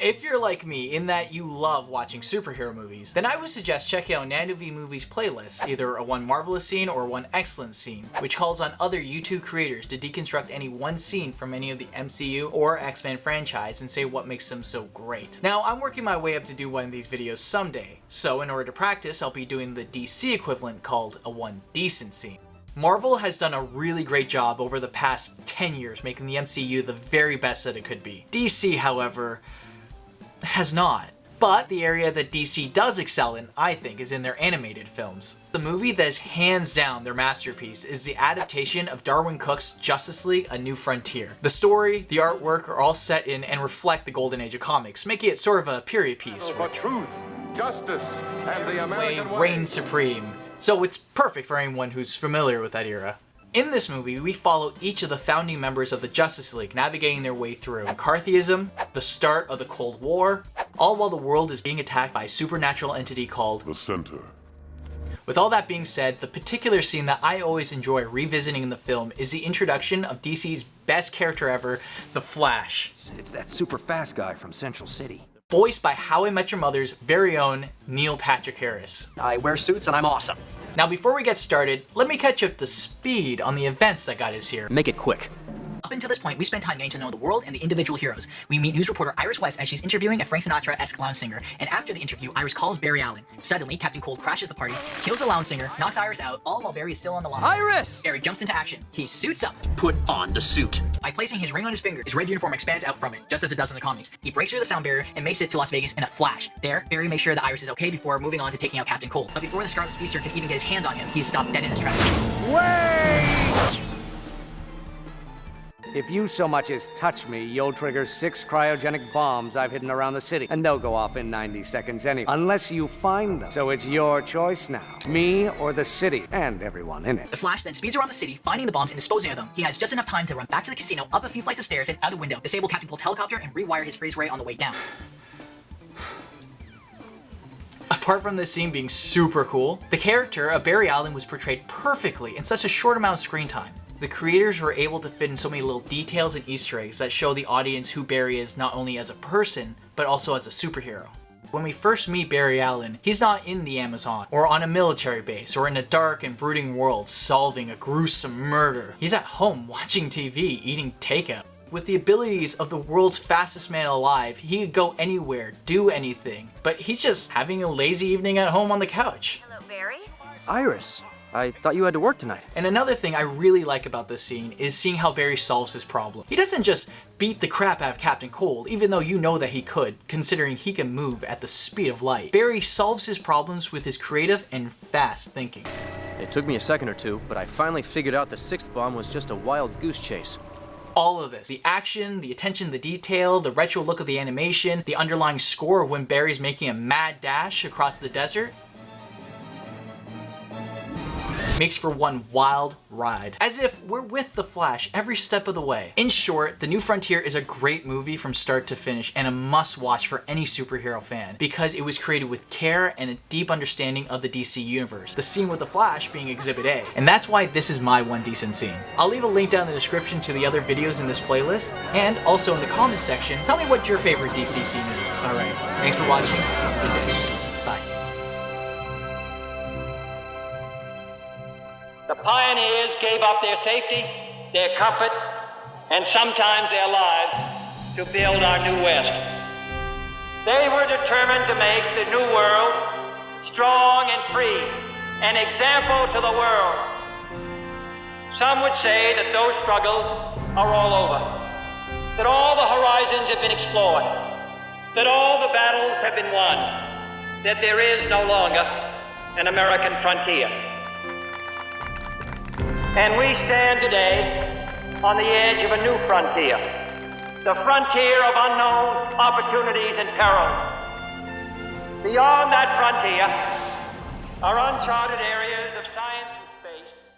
If you're like me, in that you love watching superhero movies, then I would suggest checking out Nando V Movies playlist, either a one marvelous scene or one excellent scene, which calls on other YouTube creators to deconstruct any one scene from any of the MCU or X-Men franchise and say what makes them so great. Now, I'm working my way up to do one of these videos someday, so in order to practice, I'll be doing the DC equivalent called a one decent scene. Marvel has done a really great job over the past 10 years making the MCU the very best that it could be. DC, however, has not. But the area that DC does excel in, I think, is in their animated films. The movie that is hands down their masterpiece is the adaptation of Darwin Cooke's Justice League: A New Frontier. The story, the artwork are all set in and reflect the golden age of comics, making it sort of a period piece where truth, justice, and the American way reigns supreme. So it's perfect for anyone who's familiar with that era. In this movie, we follow each of the founding members of the Justice League navigating their way through McCarthyism, the start of the Cold War, all while the world is being attacked by a supernatural entity called the Center. With all that being said, the particular scene that I always enjoy revisiting in the film is the introduction of DC's best character ever, the Flash. It's that super fast guy from Central City. Voiced by How I Met Your Mother's very own Neil Patrick Harris. I wear suits and I'm awesome. Now before we get started, let me catch up to speed on the events that got us here. Make it quick. Up until this point, we spent time getting to know the world and the individual heroes. We meet news reporter Iris West as she's interviewing a Frank Sinatra-esque lounge singer, and after the interview, Iris calls Barry Allen. Suddenly, Captain Cold crashes the party, kills a lounge singer, knocks Iris out, all while Barry is still on the line. Iris! Barry jumps into action. He suits up. Put on the suit. By placing his ring on his finger, his red uniform expands out from it, just as it does in the comics. He breaks through the sound barrier and makes it to Las Vegas in a flash. There, Barry makes sure that Iris is okay before moving on to taking out Captain Cold. But before the Scarlet Speedster can even get his hands on him, he is stopped dead in his tracks. Wait! If you so much as touch me, you'll trigger 6 cryogenic bombs I've hidden around the city, and they'll go off in 90 seconds anyway, unless you find them. So it's your choice now. Me or the city, and everyone in it. The Flash then speeds around the city, finding the bombs and disposing of them. He has just enough time to run back to the casino, up a few flights of stairs, and out a window, disable Captain Cold's helicopter, and rewire his freeze ray on the way down. Apart from this scene being super cool, the character of Barry Allen was portrayed perfectly in such a short amount of screen time. The creators were able to fit in so many little details and Easter eggs that show the audience who Barry is not only as a person, but also as a superhero. When we first meet Barry Allen, he's not in the Amazon, or on a military base, or in a dark and brooding world solving a gruesome murder. He's at home watching TV, eating takeout. With the abilities of the world's fastest man alive, he could go anywhere, do anything, but he's just having a lazy evening at home on the couch. Hello, Barry? Iris, I thought you had to work tonight. And another thing I really like about this scene is seeing how Barry solves his problem. He doesn't just beat the crap out of Captain Cold, even though you know that he could, considering he can move at the speed of light. Barry solves his problems with his creative and fast thinking. It took me a second or two, but I finally figured out the 6th bomb was just a wild goose chase. All of this, the action, the attention to detail, the retro look of the animation, the underlying score of when Barry's making a mad dash across the desert, makes for one wild ride. As if we're with the Flash every step of the way. In short, The New Frontier is a great movie from start to finish and a must-watch for any superhero fan because it was created with care and a deep understanding of the DC universe. The scene with the Flash being Exhibit A. And that's why this is my one decent scene. I'll leave a link down in the description to the other videos in this playlist, and also in the comments section, tell me what your favorite DC scene is. Alright, thanks for watching. Bye. The pioneers gave up their safety, their comfort, and sometimes their lives to build our new West. They were determined to make the new world strong and free, an example to the world. Some would say that those struggles are all over, that all the horizons have been explored, that all the battles have been won, that there is no longer an American frontier. And we stand today on the edge of a new frontier, the frontier of unknown opportunities and perils. Beyond that frontier are uncharted areas